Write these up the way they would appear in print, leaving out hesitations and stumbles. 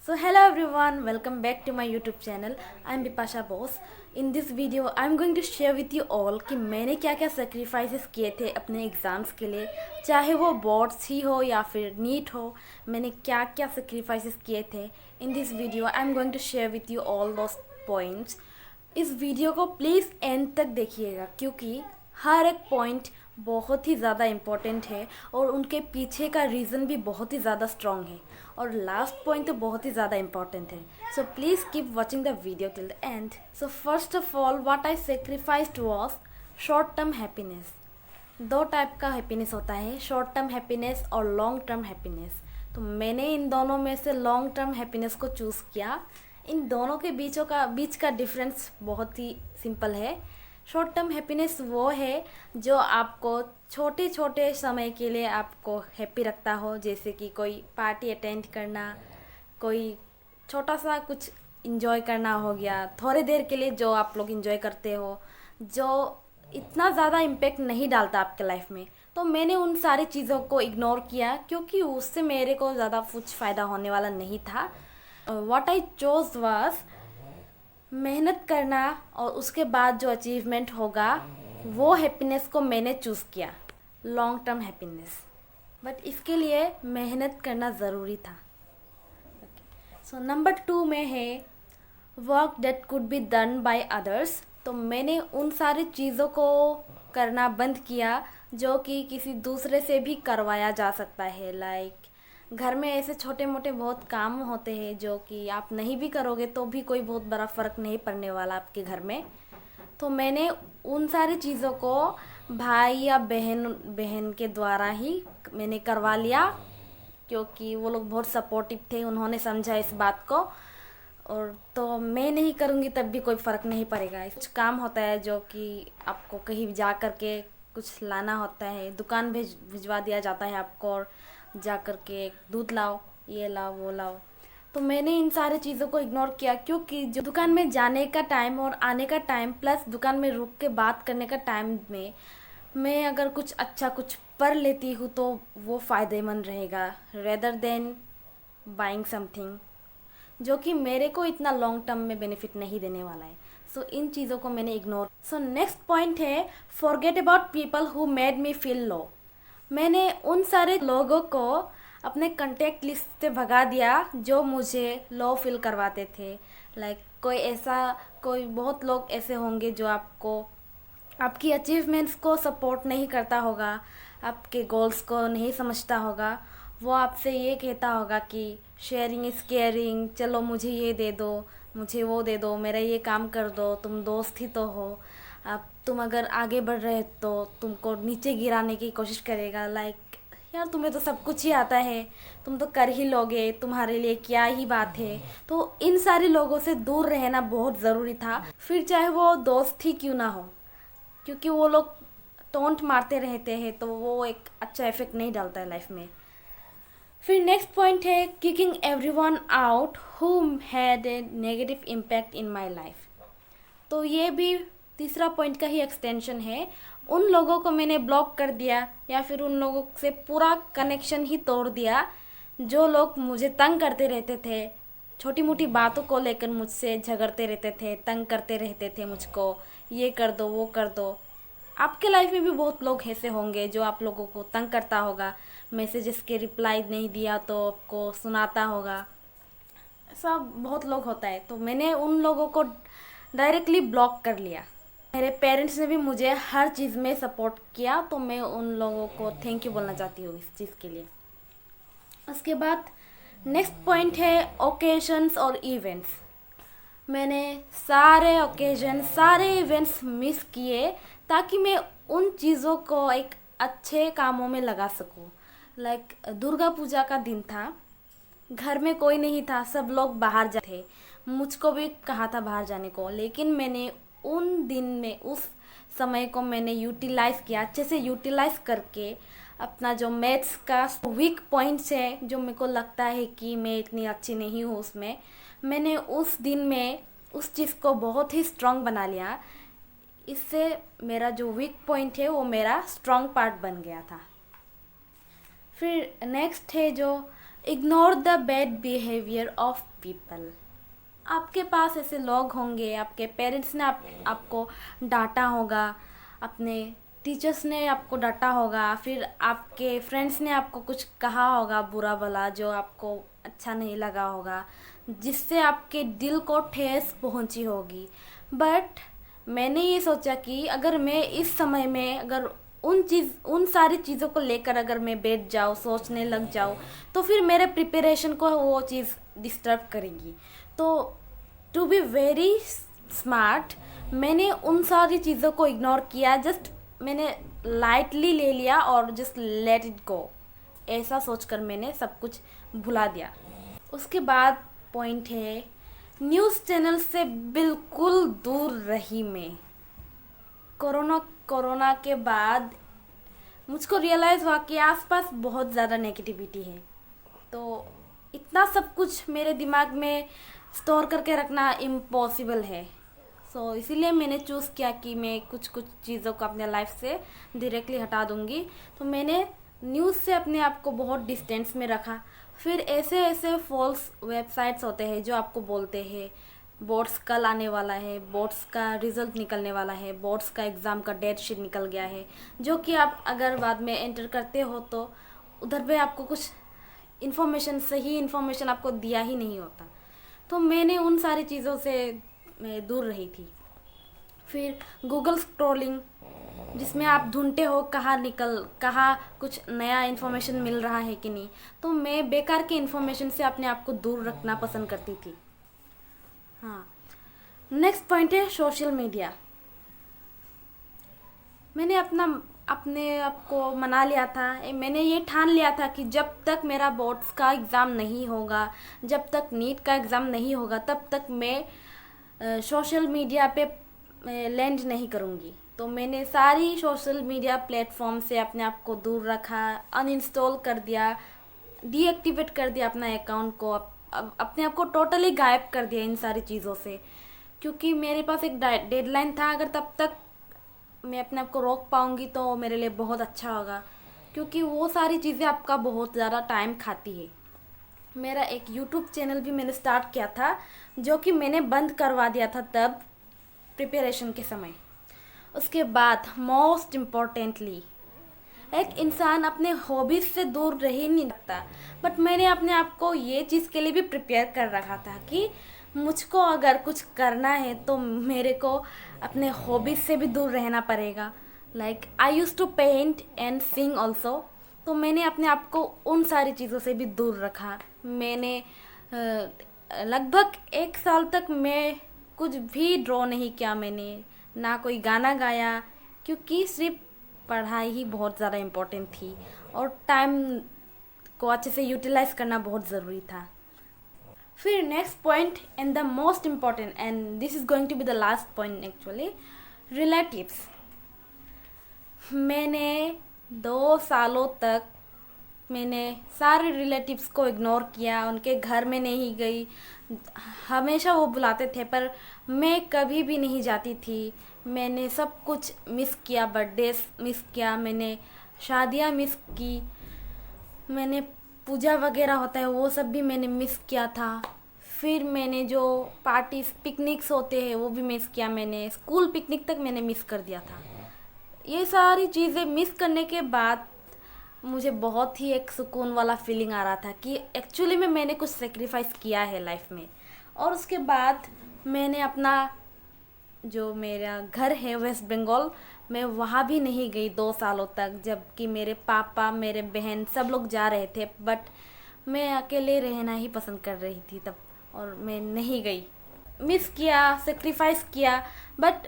So hello everyone, welcome back to my YouTube channel. I'm Bipasha Bose. In this video I'm going to share with you all कि मैंने क्या क्या sacrifices किए थे अपने exams के लिए, चाहे वो बोर्ड्स ही हो या फिर नीट हो. मैंने क्या क्या sacrifices किए थे. In this video I'm going to share with you all those points. इस वीडियो को प्लीज़ एंड तक देखिएगा क्योंकि हर एक पॉइंट बहुत ही ज़्यादा इम्पोर्टेंट है और उनके पीछे का रीज़न भी बहुत ही ज़्यादा स्ट्रॉन्ग है और लास्ट पॉइंट तो बहुत ही ज़्यादा इम्पोर्टेंट है. So please keep watching the video till the end. So first of all what I sacrificed was short term happiness. दो टाइप का हैप्पीनेस होता है, शॉर्ट टर्म हैप्पीनेस और लॉन्ग टर्म हैप्पीनेस. तो मैंने इन दोनों में से लॉन्ग टर्म हैप्पीनेस को चूज़ किया. इन दोनों के बीच का डिफरेंस बहुत ही सिंपल है. शॉर्ट टर्म हैप्पीनेस वो है जो आपको छोटे छोटे समय के लिए आपको हैप्पी रखता हो, जैसे कि कोई पार्टी अटेंड करना, कोई छोटा सा कुछ इंजॉय करना हो गया थोड़े देर के लिए, जो आप लोग इंजॉय करते हो, जो इतना ज़्यादा इम्पेक्ट नहीं डालता आपके लाइफ में. तो मैंने उन सारी चीज़ों को इग्नोर किया क्योंकि उससे मेरे को ज़्यादा कुछ फ़ायदा होने वाला नहीं था. व्हाट आई चोज वाज मेहनत करना और उसके बाद जो अचीवमेंट होगा वो हैप्पीनेस को मैंने चूज़ किया, लॉन्ग टर्म हैप्पीनेस. बट इसके लिए मेहनत करना ज़रूरी था. सो नंबर 2 में है work that could be done by others. तो मैंने उन सारी चीज़ों को करना बंद किया जो कि किसी दूसरे से भी करवाया जा सकता है. लाइक घर में ऐसे छोटे मोटे बहुत काम होते हैं जो कि आप नहीं भी करोगे तो भी कोई बहुत बड़ा फ़र्क नहीं पड़ने वाला आपके घर में. तो मैंने उन सारी चीज़ों को भाई या बहन के द्वारा ही मैंने करवा लिया क्योंकि वो लोग बहुत सपोर्टिव थे. उन्होंने समझा इस बात को. और तो मैं नहीं करूँगी तब भी कोई फ़र्क नहीं पड़ेगा. कुछ काम होता है जो कि आपको कहीं जा कर के कुछ लाना होता है, दुकान भिजवा दिया जाता है आपको और जा कर के दूध लाओ, ये लाओ, वो लाओ. तो मैंने इन सारी चीज़ों को इग्नोर किया क्योंकि जो दुकान में जाने का टाइम और आने का टाइम प्लस दुकान में रुक के बात करने का टाइम में मैं अगर कुछ अच्छा कुछ पढ़ लेती हूँ तो वो फ़ायदेमंद रहेगा रेदर देन बाइंग समथिंग जो कि मेरे को इतना लॉन्ग टर्म में बेनिफिट नहीं देने वाला है. सो इन चीज़ों को मैंने इग्नोर. सो नेक्स्ट पॉइंट है forget about people who made me feel low. मैंने उन सारे लोगों को अपने कंटेक्ट लिस्ट से भगा दिया जो मुझे लो फील करवाते थे. लाइक कोई बहुत लोग ऐसे होंगे जो आपको आपकी अचीवमेंट्स को सपोर्ट नहीं करता होगा, आपके गोल्स को नहीं समझता होगा. वो आपसे ये कहता होगा कि शेयरिंग इज़ केयरिंग, चलो मुझे ये दे दो, मुझे वो दे दो, मेरा ये काम कर दो, तुम दोस्त ही तो हो, अब तुम अगर आगे बढ़ रहे तो तुमको नीचे गिराने की कोशिश करेगा. लाइक यार तुम्हें तो सब कुछ ही आता है, तुम तो कर ही लोगे, तुम्हारे लिए क्या ही बात है. तो इन सारे लोगों से दूर रहना बहुत ज़रूरी था, फिर चाहे वो दोस्त ही क्यों ना हो, क्योंकि वो लोग टोंट मारते रहते हैं तो वो एक अच्छा इफेक्ट नहीं डालता है लाइफ में. फिर नेक्स्ट पॉइंट है kicking everyone out who had a negative impact in my life. तो ये भी तीसरा पॉइंट का ही एक्सटेंशन है. उन लोगों को मैंने ब्लॉक कर दिया या फिर उन लोगों से पूरा कनेक्शन ही तोड़ दिया जो लोग मुझे तंग करते रहते थे, छोटी मोटी बातों को लेकर मुझसे झगड़ते रहते थे, तंग करते रहते थे मुझको, ये कर दो वो कर दो. आपके लाइफ में भी बहुत लोग ऐसे होंगे जो आप लोगों को तंग करता होगा, मैसेजेस के रिप्लाई नहीं दिया तो आपको सुनाता होगा, ऐसा बहुत लोग होता है. तो मैंने उन लोगों को डायरेक्टली ब्लॉक कर लिया. मेरे पेरेंट्स ने भी मुझे हर चीज़ में सपोर्ट किया तो मैं उन लोगों को थैंक यू बोलना चाहती हूँ इस चीज़ के लिए. उसके बाद नेक्स्ट पॉइंट है ओकेजन्स और इवेंट्स. मैंने सारे ओकेजन सारे इवेंट्स मिस किए ताकि मैं उन चीज़ों को एक अच्छे कामों में लगा सकूँ. लाइक दुर्गा पूजा का दिन था, घर में कोई नहीं था, सब लोग बाहर जा थे, मुझको भी कहा था बाहर जाने को, लेकिन मैंने उन दिन में उस समय को मैंने यूटिलाइज़ किया, अच्छे से यूटिलाइज़ करके अपना जो मैथ्स का वीक पॉइंट्स है जो मेरे को लगता है कि मैं इतनी अच्छी नहीं हूँ उसमें, मैंने उस दिन में उस चीज़ को बहुत ही स्ट्रॉन्ग बना लिया. इससे मेरा जो वीक पॉइंट है वो मेरा स्ट्रॉन्ग पार्ट बन गया था. फिर नेक्स्ट है जो ignore the bad behaviour of people. आपके पास ऐसे लोग होंगे, आपके पेरेंट्स ने आपको डांटा होगा, अपने टीचर्स ने आपको डांटा होगा, फिर आपके फ्रेंड्स ने आपको कुछ कहा होगा बुरा भला जो आपको अच्छा नहीं लगा होगा, जिससे आपके दिल को ठेस पहुंची होगी। बट मैंने ये सोचा कि अगर मैं इस समय में अगर उन सारी चीज़ों को लेकर अगर मैं बैठ जाऊँ, सोचने लग जाऊँ, तो फिर मेरे प्रिपरेशन को वो चीज़ डिस्टर्ब करेगी। तो टू बी वेरी स्मार्ट मैंने उन सारी चीज़ों को इग्नोर किया, जस्ट मैंने लाइटली ले लिया और जस्ट लेट इट गो, ऐसा सोचकर मैंने सब कुछ भुला दिया। उसके बाद पॉइंट है, न्यूज़ चैनल से बिल्कुल दूर रही मैं। कोरोना के बाद मुझको रियलाइज़ हुआ कि आसपास बहुत ज़्यादा नेगेटिविटी है, तो इतना सब कुछ मेरे दिमाग में स्टोर करके रखना इम्पॉसिबल है। सो इसीलिए मैंने चूज़ किया कि मैं कुछ चीज़ों को अपने लाइफ से डायरेक्टली हटा दूँगी। तो मैंने न्यूज़ से अपने आप को बहुत डिस्टेंस में रखा। फिर ऐसे फॉल्स वेबसाइट्स होते हैं जो आपको बोलते हैं बोर्ड्स कल आने वाला है, बोर्ड्स का रिज़ल्ट निकलने वाला है, बोर्ड्स का एग्ज़ाम का डेट शीट निकल गया है, जो कि आप अगर बाद में एंटर करते हो तो उधर पे आपको कुछ सही इन्फॉर्मेशन आपको दिया ही नहीं होता। तो मैंने उन सारी चीज़ों से मैं दूर रही थी। फिर गूगल स्क्रॉलिंग, जिसमें आप ढूंढते हो कहाँ कुछ नया इन्फॉर्मेशन मिल रहा है कि नहीं, तो मैं बेकार के इन्फॉर्मेशन से अपने आप को दूर रखना पसंद करती थी। हाँ, नेक्स्ट पॉइंट है सोशल मीडिया। मैंने अपने आप को मना लिया था, मैंने ये ठान लिया था कि जब तक मेरा बोर्ड्स का एग्ज़ाम नहीं होगा, जब तक नीट का एग्ज़ाम नहीं होगा, तब तक मैं सोशल मीडिया पे लैंड नहीं करूँगी। तो मैंने सारी सोशल मीडिया प्लेटफॉर्म से अपने आप को दूर रखा, अनइंस्टॉल कर दिया, डीएक्टिवेट कर दिया अपना अकाउंट को, अपने आप को टोटली गायब कर दिया इन सारी चीज़ों से, क्योंकि मेरे पास एक डेडलाइन था। अगर तब तक मैं अपने आप को रोक पाऊँगी तो मेरे लिए बहुत अच्छा होगा, क्योंकि वो सारी चीज़ें आपका बहुत ज़्यादा टाइम खाती है। मेरा एक यूट्यूब चैनल भी मैंने स्टार्ट किया था, जो कि मैंने बंद करवा दिया था तब प्रिपरेशन के समय। उसके बाद मोस्ट इम्पॉर्टेंटली, एक इंसान अपने हॉबीज़ से दूर रह ही नहीं सकता। बट मैंने अपने आप को ये चीज़ के लिए भी प्रिपेयर कर रखा था कि मुझको अगर कुछ करना है तो मेरे को अपने हॉबीज़ से भी दूर रहना पड़ेगा। Like I use to paint and sing also. तो मैंने अपने आप को उन सारी चीज़ों से भी दूर रखा। मैंने लगभग 1 साल तक मैं कुछ भी ड्रॉ नहीं किया, मैंने ना कोई गाना गाया, क्योंकि सिर्फ पढ़ाई ही बहुत ज़्यादा इम्पोर्टेंट थी और टाइम को अच्छे से यूटिलाइज करना बहुत ज़रूरी था। फिर next point and the most important, and this is going to be the last point actually, relatives. मैंने 2 सालों तक मैंने सारे रिलेटिव्स को इग्नोर किया, उनके घर में नहीं गई। हमेशा वो बुलाते थे पर मैं कभी भी नहीं जाती थी। मैंने सब कुछ मिस किया, बर्थडे मिस किया, मैंने शादियाँ मिस की, मैंने पूजा वगैरह होता है वो सब भी मैंने मिस किया था। फिर मैंने जो पार्टीज पिकनिक्स होते हैं वो भी मिस किया, मैंने स्कूल पिकनिक तक मैंने मिस कर दिया था। ये सारी चीज़ें मिस करने के बाद मुझे बहुत ही एक सुकून वाला फीलिंग आ रहा था कि एक्चुअली में मैंने कुछ सेक्रीफाइस किया है लाइफ में। और उसके बाद मैंने अपना जो मेरा घर है वेस्ट बंगाल, मैं वहाँ भी नहीं गई 2 सालों तक, जबकि मेरे पापा मेरे बहन सब लोग जा रहे थे। बट मैं अकेले रहना ही पसंद कर रही थी तब, और मैं नहीं गई। मिस किया, सेक्रीफाइस किया, but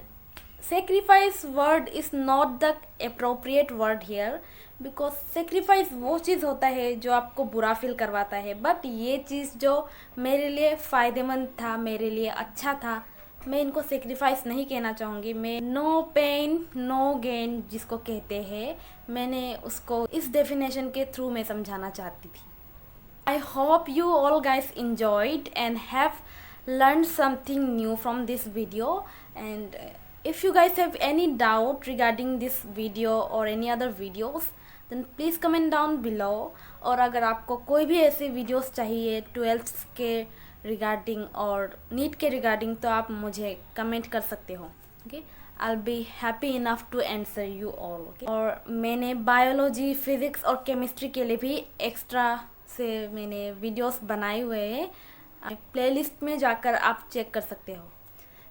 sacrifice word is not the appropriate word here, because sacrifice वो चीज़ होता है जो आपको बुरा फील करवाता है। बट ये चीज़ जो मेरे लिए फ़ायदेमंद था, मेरे लिए अच्छा था, मैं इनको सेक्रीफाइस नहीं कहना चाहूँगी। मैं नो पेन नो गेन जिसको कहते हैं, मैंने उसको इस डेफिनेशन के थ्रू मैं समझाना चाहती थी। आई hope you all guys enjoyed and have learned something new from this video, and if you guys have any doubt regarding this video or any other videos, then please comment down below. और अगर आपको कोई भी ऐसी videos चाहिए 12th के regarding और NEET के रिगार्डिंग तो आप मुझे कमेंट कर सकते हो। Okay, I'll be happy enough to answer you all। okay? और मैंने बायोलॉजी, फिजिक्स और केमिस्ट्री के लिए भी एक्स्ट्रा से मैंने वीडियोस बनाए हुए हैं, प्लेलिस्ट में जाकर आप चेक कर सकते हो।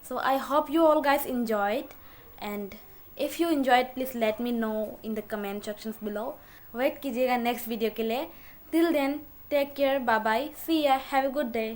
So I hope you all guys enjoyed, and if you enjoyed please let me know in the comment sections below. Wait कीजिएगा नेक्स्ट वीडियो के लिए। Till then take care, bye bye, see ya, have a good day.